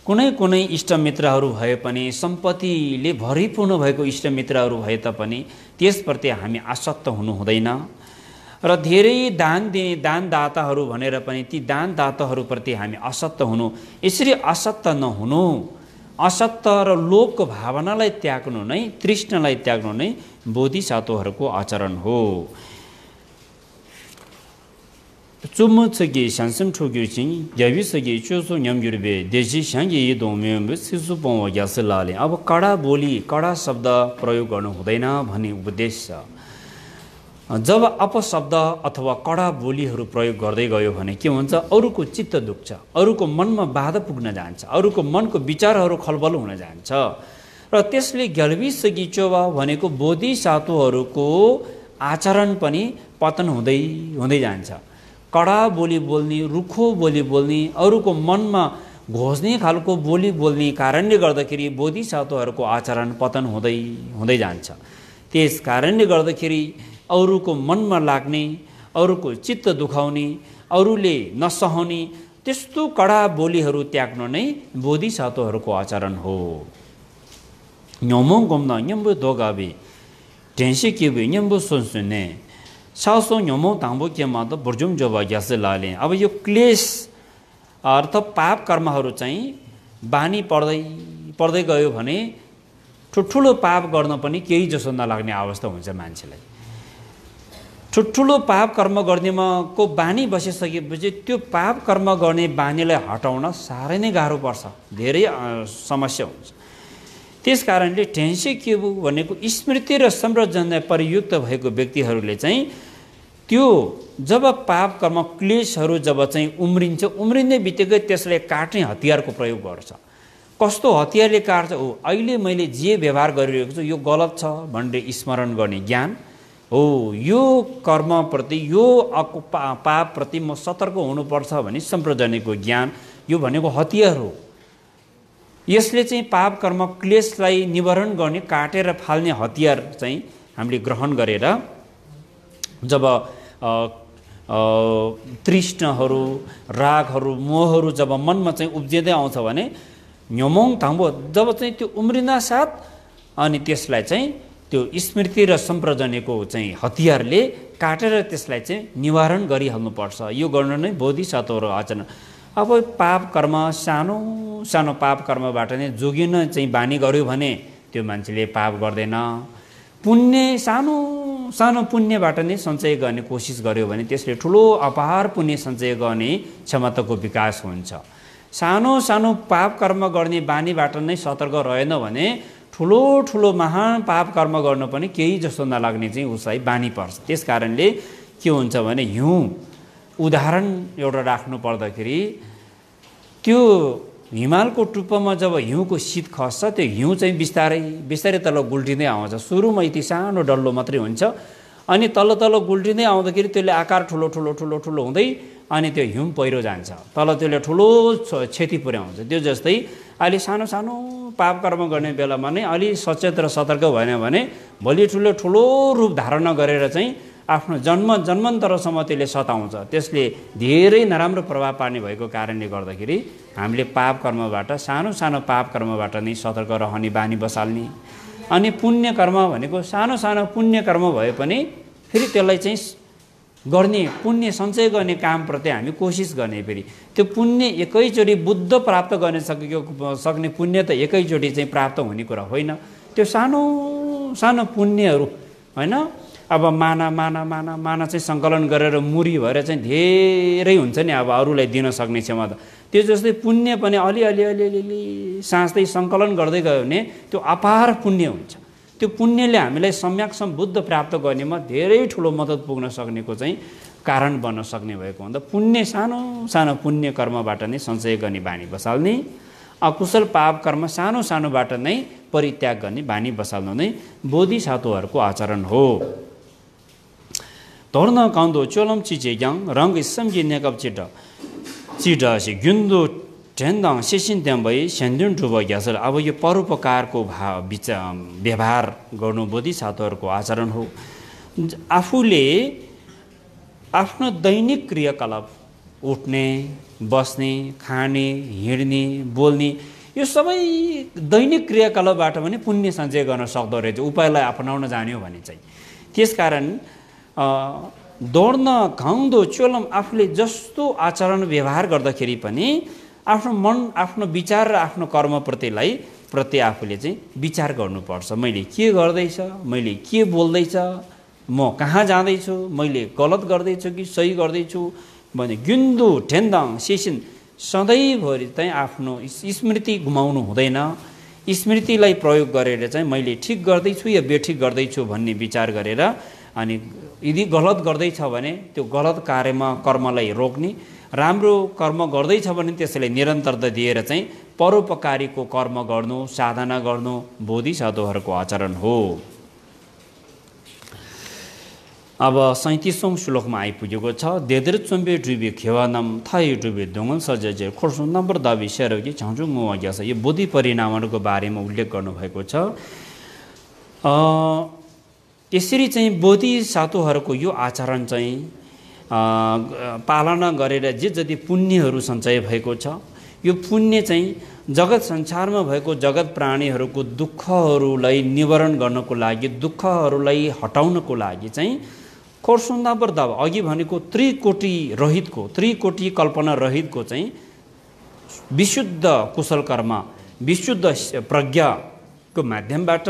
कुनै इष्टमित्रहरू भए पनि, सम्पत्तिले भरिपूर्ण भएको इष्टमित्रहरू भए तापनि त्यसप्रति हामी आसक्त हुनु हुँदैन। र धेरै दान दिने दानदाताहरू भनेर पनि ती दानदाताहरूप्रति हामी आसक्त हुनु, यसरी आसक्त नहुनु, आसक्त र लोभको भावनालाई त्याग्नु नै, तृष्णालाई त्याग्नु नै बोधिसत्वहरूको आचरण हो। 쭈무츠기 샹심초규진 야위스기 쭈수 냠규르베 देशी 샹기 दोमेम सिसुपो यासलाले। अब कडा बोली, कडा शब्द प्रयोग गर्नु हुँदैन भन्ने उपदेश छ। जब अपशब्द अथवा कडा बोलीहरू प्रयोग गर्दै गयो भने के हुन्छ, अरूको चित्त दुख्छ, अरूको मनमा बाधा पुग्न जान्छ, अरूको मनको विचारहरू खलबल हुन जान्छ। र त्यसले ग्यालविसगी चोवा भनेको बोधिसत्वहरूको आचरण पनि पतन हुँदै जान्छ। कडा बोली बोल्ने, रुखो बोली बोल्ने, अरूको मनमा घोज्ने खालको बोली बोल्ने कारणले गर्दाखेरि बोधिसत्वहरूको आचरण पतन हुँदै जान्छ। त्यस कारणले गर्दाखेरि अरूको मनमा लाग्ने, अरूको चित्त दुखाउने, अरूले नसहने त्यस्तो कडा बोलीहरू त्याग्नु नै बोधिसत्वहरूको आचरण हो। न्योमो गोम्न न्यम्बो दोगाबे टेन्से केबे न्यम्बो सोन्सुने सासो न्योमो तांबो केमा त बर्जुम जोबा ग्यासे लाले। अब यो क्लेश अर्थ पाप कर्महरू चाहिँ बानी पर्दै गयो भने ठुल्ठुलो पाप गर्न पनि केही जसो नलाग्ने अवस्था हुन्छ मान्छेलाई। ठुल्ठुलो पाप कर्म गर्नेमा को बानी बसिसकेपछि त्यो पाप कर्म गर्ने बानीलाई हटाउन साह्रै नै गाह्रो पर्छ, धेरै समस्या हुन्छ। त्यस कारणले टेन्से केबु भनेको स्मृति र सम्झनाले परियुक्त भएको व्यक्तिहरूले चाहिँ त्यो जब पाप कर्म क्लेशहरू जब चाहिँ उम्रिने बित्तिकै त्यसलाई काट्ने हतियारको प्रयोग गर्छ। कस्तो हतियारले काट्छ, हो अहिले मैले जे व्यवहार गरिरहेको छु यो गलत छ भनेर स्मरण गर्ने ज्ञान हो। यो कर्मप्रति, यो पापप्रति म सतर्क हुनुपर्छ भनी सम्प्रजनेको ज्ञान, यो भनेको हतियार हो। यसले चाहिँ पाप कर्म क्लेशलाई निवारण गर्ने, काटेर फाल्ने हतियार चाहिँ हामीले ग्रहण गरेर जब तृष्णाहरू, रागहरू, मोहहरू जब मनमा चाहिँ उब्जिँदै आउँछ भने न्योमोङ थाङ्बो जब चाहिँ त्यो उम्रिना साथ अनि त्यसलाई चाहिँ त्यो स्मृति र सम्प्रजनेको चाहिँ हतियारले काटेर त्यसलाई चाहिँ निवारण गरिहाल्नुपर्छ। यो गर्न नै बोधिसत्वहरू आचरण। अब पाप कर्म, सानो सानो पाप कर्मबाट नै जोगिन चाहिँ बानी गर्यो भने त्यो मान्छेले पाप गर्दैन। पुण्य, सानो सानो पुण्यबाट नै सञ्चय गर्ने कोसिस गर्यो भने त्यसले ठुलो अपार पुण्य सञ्चय गर्ने क्षमताको विकास हुन्छ। सानो सानो पाप कर्म गर्ने बानीबाट नै सतर्क रहेन भने ठुलो ठुलो महान पाप कर्म गर्न पनि केही जस्तो नलाग्ने चाहिँ उसलाई बानी पर्छ। त्यस कारणले के हुन्छ भने हिउँ उदाहरण एउटा राख्नु पर्दाखेरि त्यो हिमालको टुप्पोमा जब हिउँको शीत खस्छ त्यो हिउँ चाहिँ बिस्तारै तल गुल्टिँदै आउँछ। सुरुमा यति सानो डल्लो मात्रै हुन्छ अनि तल गुल्टिँदै आउँदाखेरि त्यसले आकार ठुलो हुँदै अनि त्यो हिउँ पहिरो जान्छ, तल त्यसले ठुलो क्षति पुर्याउँछ। त्यो जस्तै अहिले सानो सानो पाप कर्म गर्ने बेलामा नै अलि सचेत र सतर्क भएन भने भोलि ठुलो रूप धारण गरेर चाहिँ आफ्नो जन्मान्तरसम्म त्यसले सताउँछ। त्यसले धेरै नराम्रो प्रभाव पार्ने भएको कारणले गर्दाखेरि हामीले पाप कर्मबाट, सानो सानो पाप कर्मबाट नै सतर्क रहने बानी बसाल्ने। अनि पुण्य कर्म भनेको सानो सानो पुण्य कर्म भए पनि फेरि त्यसलाई चाहिँ गर्ने, पुण्य सञ्चय गर्ने कामप्रति हामी कोसिस गर्ने। फेरि त्यो पुण्य एकैचोटि बुद्ध प्राप्त गर्न सक्ने पुण्य त एकैचोटि चाहिँ प्राप्त हुने कुरा होइन। त्यो सानो सानो पुण्यहरू होइन, अब माना चाहिँ सङ्कलन गरेर मुरी भएर चाहिँ धेरै हुन्छ नि, अब अरूलाई दिन सक्ने क्षमता। त्यो जस्तै पुण्य पनि अलि साँच्दै सङ्कलन गर्दै गयो भने त्यो अपार पुण्य हुन्छ। त्यो पुण्यले हामीलाई सम्यक बुद्ध प्राप्त गर्नेमा धेरै ठुलो मद्दत पुग्न सक्नेको चाहिँ कारण बन्न सक्ने भएको हुँदा पुण्य सानो सानो पुण्य कर्मबाट नै सञ्चय गर्ने बानी बसाल्ने, अकुशल पाप कर्म सानो सानोबाट नै परित्याग गर्ने बानी बसाल्नु नै बोधिसत्वहरूको आचरण हो। धोर्न काउँदो चोलम चिचेग्याङ रङ सम्झि नेकप चिट ग्युन्दो ढेन्दाङ सेसिन त्यहाँ भई स्यान्जुन डुब ग्यासल। अब यो परोपकारको व्यवहार गर्नु बोधिसत्वहरूको आचरण हो। आफूले आफ्नो दैनिक क्रियाकलाप उठ्ने, बस्ने, खाने, हिँड्ने, बोल्ने यो सबै दैनिक क्रियाकलापबाट पनि पुण्य सञ्चय गर्न सक्दो रहेछ उपायलाई अपनाउन जान्यो भने चाहिँ। त्यसकारण दौड्न घाउँदो चोलम आफूले जस्तो आचरण व्यवहार गर्दाखेरि पनि आफ्नो मन, आफ्नो विचार र आफ्नो कर्मप्रति आफूले चाहिँ विचार गर्नुपर्छ। मैले के गर्दैछ, मैले के बोल्दैछ, म कहाँ जाँदैछु, मैले गलत गर्दैछु कि सही गर्दैछु भने गुन्दु ठेन्दाङ सेसिन सधैँभरि चाहिँ आफ्नो स्मृति गुमाउनु हुँदैन। स्मृतिलाई प्रयोग गरेर चाहिँ मैले ठिक गर्दैछु या बेठिक गर्दैछु भन्ने विचार गरेर, अनि यदि गलत गर्दैछ भने त्यो गलत कर्मलाई रोक्ने, राम्रो कर्म गर्दैछ भने त्यसलाई निरन्तरता दिएर चाहिँ परोपकारीको कर्म गर्नु, साधना गर्नु बोधिसत्वहरूको आचरण हो। अब 37औं श्लोकमा आइपुगेको छ। देदर चुम्बे डुबी खेवानम थाई डुबे दोङल सजे खोर्सु नम्बर दाबी सेरगी छाउँछु मुवा छ। यो बोधि परिणामहरूको बारेमा उल्लेख गर्नुभएको छ। यसरी चाहिँ बोधिसत्वहरूको यो आचरण चाहिँ पालना गरेर जे जति पुण्यहरू सञ्चय भएको छ, यो पुण्य चाहिँ जगत संसारमा भएको जगत प्राणीहरूको दुःखहरूलाई निवारण गर्नको लागि, दुःखहरूलाई हटाउनको लागि चाहिँ खोर्सुन्दा बर्दाब अघि भनेको त्रिकोटी कल्पना रहितको चाहिँ विशुद्ध कुशल कर्म, विशुद्ध प्रज्ञाको माध्यमबाट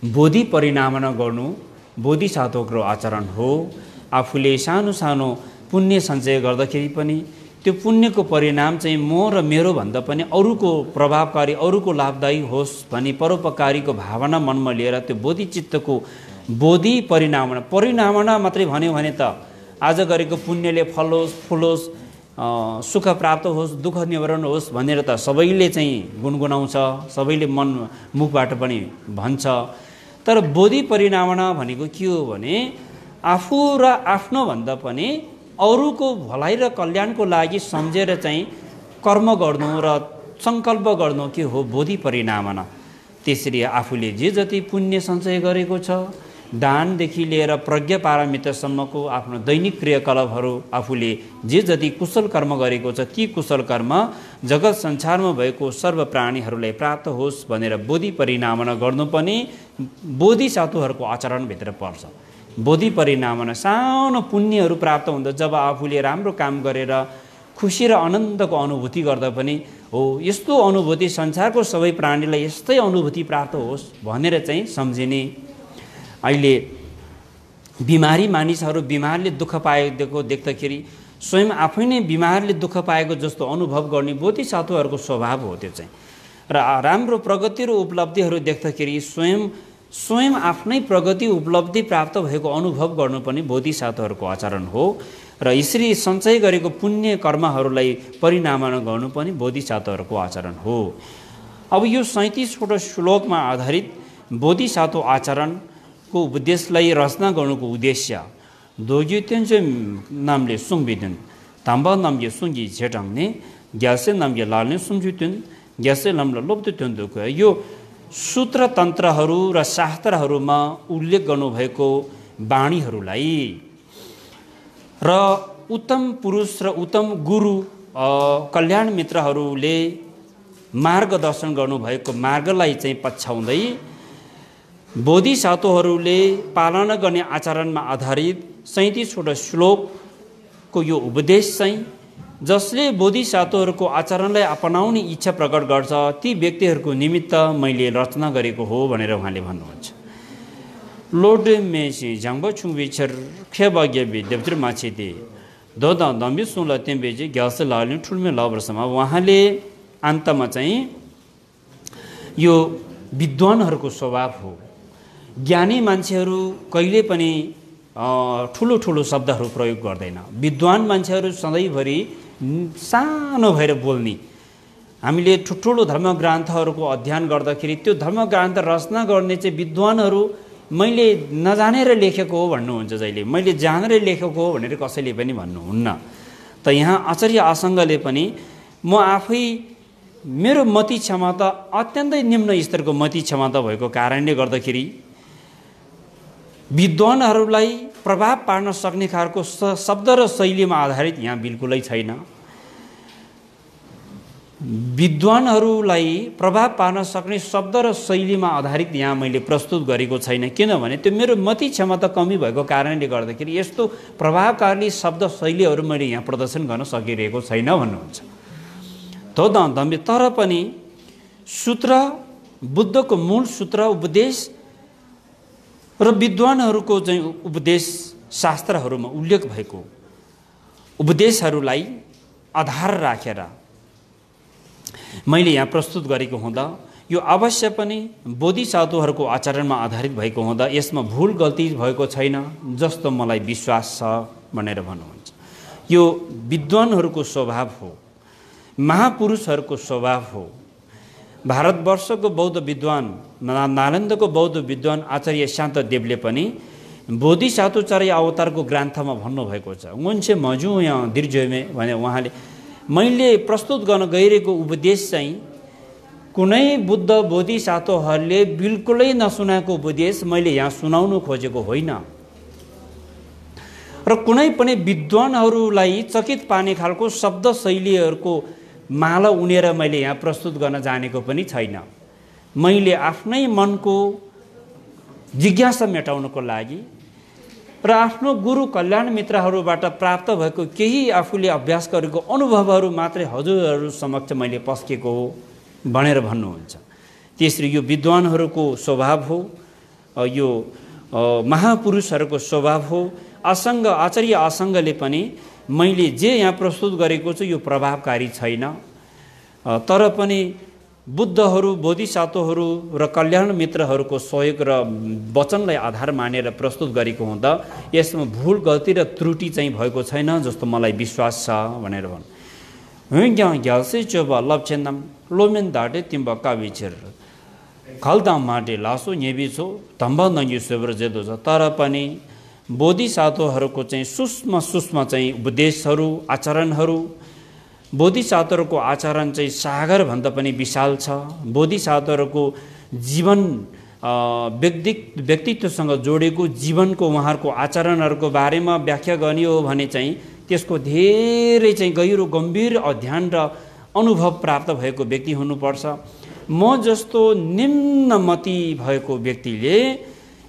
बोधि परिणामन गर्नु बोधिसत्वको आचरण हो। आफूले सानो सानो पुण्य सञ्चय गर्दाखेरि पनि त्यो पुण्यको परिणाम चाहिँ म र मेरो भन्दा पनि अरूको प्रभावकारी, अरूको लाभदायी होस् भनी परोपकारीको भावना मनमा लिएर त्यो बोधिचित्तको बोधि परिणामना मात्रै भन्यो भने त आज गरेको पुण्यले फलोस् फुलोस्, सुख प्राप्त होस्, दुःख निवारण होस् भनेर त सबैले चाहिँ गुनगुनाउँछ, सबैले मुखबाट पनि भन्छ। तर बोधि परिणामना भनेको के हो भने आफू र आफ्नो भन्दा पनि अरूको भलाइ र कल्याणको लागि सम्झेर चाहिँ कर्म गर्नु र सङ्कल्प गर्नु के हो बोधि परिणामना। त्यसरी आफूले जे जति पुण्य सञ्चय गरेको छ, दानदेखि लिएर प्रज्ञा पारमितसम्मको आफ्नो दैनिक क्रियाकलापहरू आफूले जे जति कुशल कर्म गरेको छ, ती कुशल कर्म जगत संसारमा भएको सर्व प्राणीहरूलाई प्राप्त होस् भनेर बोधि परिणामना गर्नु पनि बोधिसत्वहरूको आचरणभित्र पर्छ। बोधि परिणामना सानो पुण्यहरू प्राप्त हुँदा जब आफूले राम्रो काम गरेर खुसी र आनन्दको अनुभूति गर्दा पनि हो यस्तो अनुभूति संसारको सबै प्राणीलाई यस्तै अनुभूति प्राप्त होस् भनेर चाहिँ सम्झिने। अहिले बिमारी मानिसहरू बिमारले दुःख पाएको देख्दाखेरि स्वयं आफै नै बिमारले दुःख पाएको जस्तो अनुभव गर्ने बोधिसत्वहरूको स्वभाव हो त्यो चाहिँ। र राम्रो प्रगति र उपलब्धिहरू देख्दाखेरि स्वयं आफ्नै प्रगति उपलब्धि प्राप्त भएको अनुभव गर्नु पनि बोधिसत्वहरूको आचरण हो। र यसरी सञ्चय गरेको पुण्य कर्महरूलाई परिणामन गर्नु पनि बोधिसत्वहरूको आचरण हो। अब यो 37वटा श्लोकमा आधारित बोधिसत्व आचरणको उपदेशलाई रचना गर्नुको उद्देश्य दोग्युतेन्से नामले सुङबिदिन ताम्बा नामले सुङ्गी झेटाङ्ने ग्यासे नामले लाल्ने सुङ्जुतिन ग्यासे नामले लोप्दुतिन दुख। यो सूत्र तन्त्रहरू र शास्त्रहरूमा उल्लेख गर्नुभएको वाणीहरूलाई र उत्तम पुरुष र उत्तम गुरु कल्याण मित्रहरूले मार्गदर्शन गर्नुभएको मार्गलाई चाहिँ पछ्याउँदै बोधिसत्वहरूले पालना गर्ने आचरणमा आधारित 37वटा श्लोकको यो उपदेश चाहिँ जसले बोधिसत्वहरूको आचरणलाई अपनाउने इच्छा प्रकट गर्छ ती व्यक्तिहरूको निमित्त मैले रचना गरेको हो भनेर उहाँले भन्नुहुन्छ। लोडे मेसी झाङ्बो छुङबिछर खेबाग्य देवतिर माछेते ददा दम्बी सुनला तेम्बेजी ग्यास लाल्ने ठुल्मे लवर्षमा उहाँले अन्तमा चाहिँ यो विद्वानहरूको स्वभाव हो। ज्ञानी मान्छेहरू कहिले पनि ठुलो ठुलो शब्दहरू प्रयोग गर्दैन। विद्वान मान्छेहरू सधैँभरि सानो भएर बोल्ने। हामीले ठुल्ठुलो धर्मग्रन्थहरूको अध्ययन गर्दाखेरि त्यो धर्मग्रन्थ रचना गर्ने चाहिँ विद्वानहरू मैले नजानेर लेखेको हो भन्नुहुन्छ, जहिले मैले जानेर लेखेको हो भनेर कसैले पनि भन्नुहुन्न। त यहाँ आचार्य आसङ्गले पनि म आफै मेरो मति क्षमता अत्यन्तै निम्न स्तरको मति क्षमता भएको कारणले गर्दाखेरि विद्वानहरूलाई प्रभाव पार्न सक्ने खालको शब्द र शैलीमा आधारित यहाँ बिल्कुलै छैन। विद्वानहरूलाई प्रभाव पार्न सक्ने शब्द र शैलीमा आधारित यहाँ मैले प्रस्तुत गरेको छैन, किनभने त्यो मेरो मति क्षमता कमी भएको कारणले गर्दाखेरि यस्तो प्रभावकारी शब्द शैलीहरू मैले यहाँ प्रदर्शन गर्न सकिरहेको छैन भन्नुहुन्छ। तर पनि सूत्र, बुद्धको मूल सूत्र उपदेश र विद्वानहरूको चाहिँ उपदेश शास्त्रहरूमा उल्लेख भएको उपदेशहरूलाई आधार राखेर मैले यहाँ प्रस्तुत गरेको हुँदा यो अवश्य पनि बोधिसत्वहरूको आचरणमा आधारित भएको हुँदा यसमा भुल गल्ती भएको छैन जस्तो मलाई विश्वास छ भनेर भन्नुहुन्छ। यो विद्वानहरूको स्वभाव हो, महापुरुषहरूको स्वभाव हो। भारतवर्षको बौद्ध विद्वान, नालन्दाको बौद्ध विद्वान आचार्य शान्तदेवले पनि बोधिसत्वचर्य अवतारको ग्रन्थमा भन्नुभएको छ। उनसे मजु यहाँ दीर्घमे भने उहाँले मैले प्रस्तुत गर्न गइरहेको उपदेश चाहिँ कुनै बुद्ध बोधिसत्वहरूले बिल्कुलै नसुनाएको उपदेश मैले यहाँ सुनाउनु खोजेको होइन र कुनै पनि विद्वानहरूलाई चकित पार्ने खालको शब्द शैलीहरूको माला उनेर मैले यहाँ प्रस्तुत गर्न जानेको पनि छैन। मैले आफ्नै मनको जिज्ञासा मेटाउनको लागि र आफ्नो गुरु कल्याण मित्रहरूबाट प्राप्त भएको केही आफूले अभ्यास गरेको अनुभवहरू मात्रै हजुरहरू समक्ष मैले पस्केको हो भनेर भन्नुहुन्छ। त्यसरी यो विद्वानहरूको स्वभाव हो, यो महापुरुषहरूको स्वभाव हो। आचार्य आसङ्गले पनि मैले जे यहाँ प्रस्तुत गरेको छु यो प्रभावकारी छैन, तर पनि बुद्धहरू, बोधिसत्वहरू र कल्याण मित्रहरूको सहयोग र वचनलाई आधार मानेर प्रस्तुत गरेको हुँदा यसमा भुल गल्ती र त्रुटि चाहिँ भएको छैन जस्तो मलाई विश्वास छ भनेर भन्नु। ग्याल्से चोबा लप्छेन्दम लोमेन दाटे तिम्बा काविचेर खल्दाम माटे लासो नेबिछो धम्बा नङ्गी सोब्र जेदो छ। तर पनि बोधिसत्वहरूको चाहिँ सूक्ष्म चाहिँ उपदेशहरू, आचरणहरू, बोधिसत्वहरूको आचरण चाहिँ सागरभन्दा पनि विशाल छ। बोधिसत्वहरूको जीवन व्यक्तित्वसँग जोडेको जीवनको उहाँहरूको आचरणहरूको बारेमा व्याख्या गर्ने हो भने चाहिँ त्यसको धेरै चाहिँ गहिरो गम्भीर अध्ययन र अनुभव प्राप्त भएको व्यक्ति हुनुपर्छ। म जस्तो निम्नमति भएको व्यक्तिले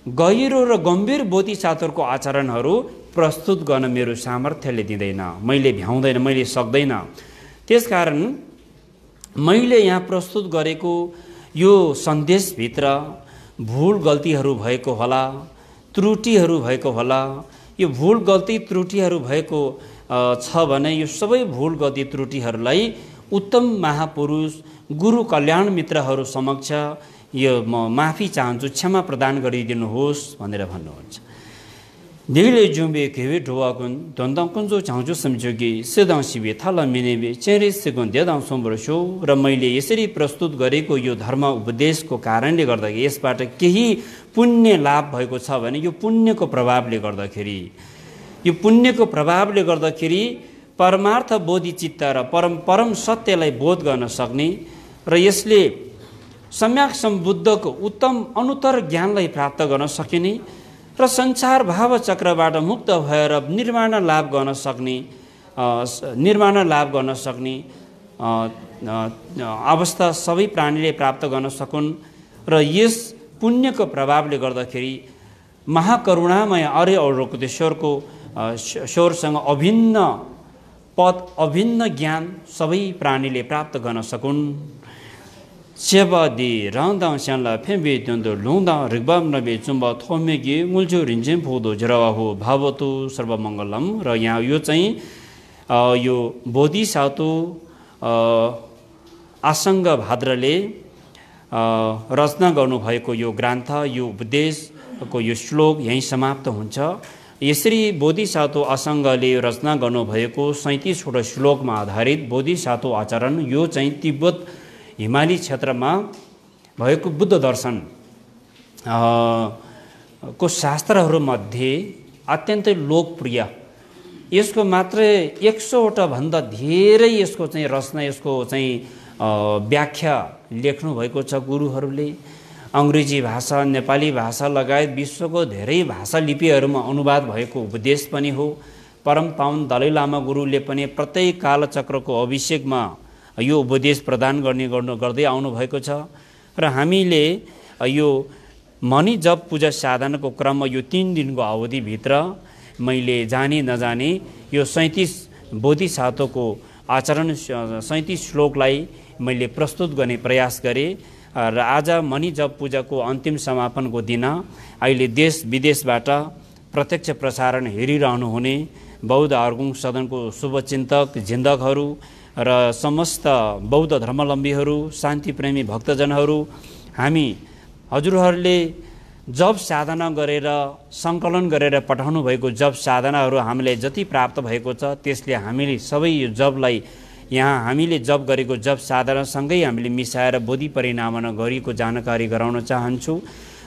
गहिरो र गम्भीर बोधिसत्वहरूको आचरणहरू प्रस्तुत गर्न मेरो सामर्थ्यले दिँदैन, मैले भ्याउँदैन, मैले सक्दैन। त्यसकारण मैले यहाँ प्रस्तुत गरेको यो सन्देशभित्र भुल गल्तीहरू भएको होला, त्रुटिहरू भएको होला। यो भुल गल्ती त्रुटिहरू भएको छ भने यो सबै भुल गल्ती त्रुटिहरूलाई उत्तम महापुरुष, गुरु कल्याण मित्रहरू समक्ष यो म माफी चाहन्छु, क्षमा प्रदान गरिदिनुहोस् भनेर भन्नुहुन्छ। देले जुम्बे केवे ढोवाकुन दन्दाङ कुन्जो चाहन्छु सम्झोगी सेदाङ शिवे थाला मिनेबे चेरे सेगुन देदाङ सोम्बर सो। र मैले यसरी प्रस्तुत गरेको यो धर्म उपदेशको कारणले गर्दाखेरि यसबाट केही पुण्य लाभ भएको छ भने यो पुण्यको प्रभावले गर्दाखेरि परमार्थ बोधिचित्त र परम सत्यलाई बोध गर्न सक्ने र यसले सम्यक सम्बुद्धको उत्तम अनुत्तर ज्ञानलाई प्राप्त गर्न सकिने र संसार भाव चक्रबाट मुक्त भएर निर्वाण लाभ गर्न सक्ने अवस्था सबै प्राणीले प्राप्त गर्न सकुन्। र यस पुण्यको प्रभावले गर्दाखेरि महाकरुणामय आर्य अवलोकितेश्वरको ईश्वरसँग अभिन्न पद, अभिन्न ज्ञान सबै प्राणीले प्राप्त गर्न सकुन्। सेवादी राङदाङ स्यानला फेम्बे द्वन्द्व लुङदाङ रिग्बाम नबे चुम्बा थोमेगी मुल्चो रिन्जेम फोदो जरावाहो भावतु सर्वमङ्गलम। र यहाँ यो चाहिँ यो बोधिसत्व आसङ्ग भाद्रले रचना गर्नुभएको यो ग्रन्थ, यो उपदेशको यो श्लोक यहीँ समाप्त हुन्छ। यसरी बोधिसत्व असङ्गले रचना गर्नुभएको 37वटा श्लोकमा आधारित बोधिसत्व आचरण यो चाहिँ तिब्बत हिमाली क्षेत्रमा भएको बुद्ध दर्शन को शास्त्रहरूमध्ये अत्यन्तै लोकप्रिय, यसको मात्रै 100वटा भन्दा धेरै यसको चाहिँ रचना, यसको चाहिँ व्याख्या लेख्नु भएको छ गुरुहरूले। अङ्ग्रेजी भाषा, नेपाली भाषा लगायत विश्वको धेरै भाषा लिपिहरूमा अनुवाद भएको उपदेश पनि हो। परम पावन दलाई लामा गुरुले पनि प्रत्येक कालचक्रको अभिषेकमा यो उपदेश प्रदान गर्दै आउनुभएको छ। र हामीले यो मनी जप पूजा साधनाको क्रममा यो 3 दिनको अवधिभित्र मैले जानी नजानी यो 37 बोधिसत्वको आचरण 37 श्लोकलाई मैले प्रस्तुत गर्ने प्रयास गरेँ। र आज मनी जप पूजाको अन्तिम समापनको दिन अहिले देश विदेशबाट प्रत्यक्ष प्रसारण हेरिरहनु हुने बौद्ध अर्गुङ सदनको शुभचिन्तक जिन्दकहरू र समस्त बौद्ध धर्मावलम्बीहरू, शान्तिप्रेमी भक्तजनहरू, हामी हजुरहरूले जप साधना गरेर सङ्कलन गरेर पठाउनु भएको जप साधनाहरू हामीले जति प्राप्त भएको छ त्यसले हामीले सबै यो जपलाई यहाँ हामीले जप गरेको जप साधनासँगै हामीले मिसाएर बोधि परिनामना गरेको जानकारी गराउन चाहन्छु।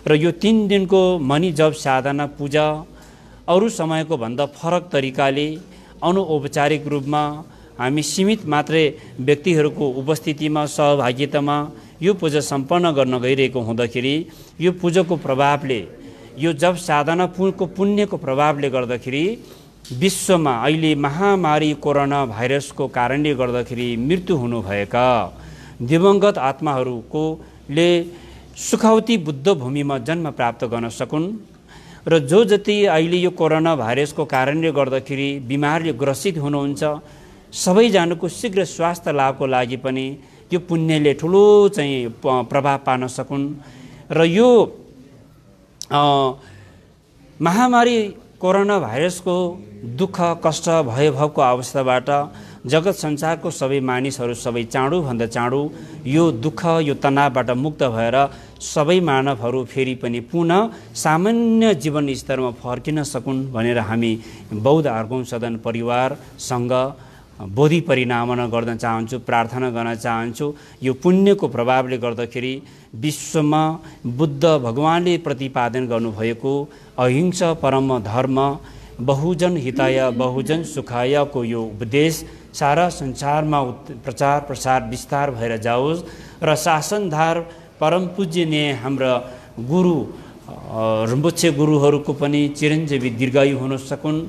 र यो 3 दिनको मनी जप साधना पूजा अरू समयको भन्दा फरक तरिकाले अनौपचारिक रूपमा हामी सीमित मात्रै व्यक्तिहरूको उपस्थितिमा सहभागितामा यो पूजा सम्पन्न गर्न गइरहेको हुँदाखेरि यो पूजाको प्रभावले, यो जप साधनाको पुण्यको प्रभावले गर्दाखेरि विश्वमा अहिले महामारी कोरोना भाइरसको कारणले गर्दाखेरि मृत्यु हुनुभएका दिवंगत आत्माहरूकोले सुखावती बुद्ध भूमिमा जन्म प्राप्त गर्न सकुन्। र जो जति अहिले यो कोरोना भाइरसको कारणले गर्दाखेरि बिमारले ग्रसित हुनुहुन्छ सबैजनाको शीघ्र स्वास्थ्य लाभको लागि पनि यो पुण्यले ठुलो चाहिँ प्रभाव पार्न सकुन्। र यो महामारी कोरोना भाइरसको दुःख कष्ट भयभावको अवस्थाबाट जगत संसारको सबै मानिसहरू सबै चाँडोभन्दा चाँडो यो दुःख यो तनावबाट मुक्त भएर सबै मानवहरू फेरि पनि पुनः सामान्य जीवन स्तरमा फर्किन सकुन् भनेर हामी बौद्ध अर्गुङ सदन परिवारसँग बोधि परिनामना गर्न चाहन्छु, प्रार्थना गर्न चाहन्छु। यो पुण्यको प्रभावले गर्दाखेरि विश्वमा बुद्ध भगवानले प्रतिपादन गर्नुभएको अहिंसा परम धर्म बहुजन हिताय बहुजन सुखायको यो उपदेश सारा संसारमा प्रचार प्रसार विस्तार भएर जाओस् र शासनधार परम पूज्यनीय हाम्रा गुरु रिम्पोछे गुरुहरूको पनि चिरञ्जीवी दीर्घायु हुन सकुन्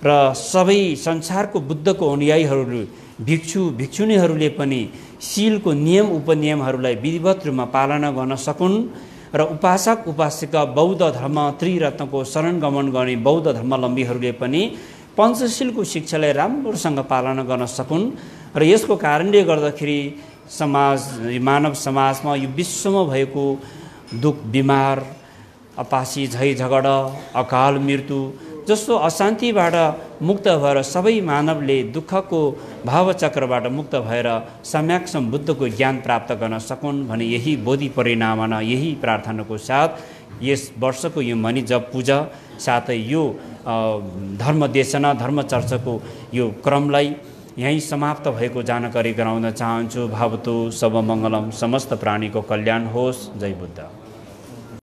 र सबै संसारको बुद्धको अनुयायीहरू भिक्षु भिक्षुणीहरूले पनि शीलको नियम उपनियमहरूलाई विधिवत रूपमा पालना गर्न सकुन् र उपासक उपासिका बौद्ध धर्म त्रिरत्नको शरण गमन गर्ने बौद्ध धर्मावलम्बीहरूले पनि पञ्चशीलको शिक्षालाई राम्रोसँग पालना गर्न सकुन्। र यसको कारणले गर्दाखेरि समाज मानव समाजमा यो विश्वमा भएको दुःख बिमार अपासी झै झगडा अकाल मृत्यु जस्तो अशान्तिबाट मुक्त भएर सबै मानवले दुःखको भावचक्रबाट मुक्त भएर सम्यक बुद्धको ज्ञान प्राप्त गर्न सकुन् भने यही बोधि परिनामना यही प्रार्थनाको साथ यस वर्षको यो मनी जप पूजा साथै यो धर्म देशना धर्म चर्चाको यो क्रमलाई यही समाप्त भएको जानकारी गराउन चाहन्छु। भवतु सब मङ्गलम, समस्त प्राणीको कल्याण होस्। जय बुद्ध।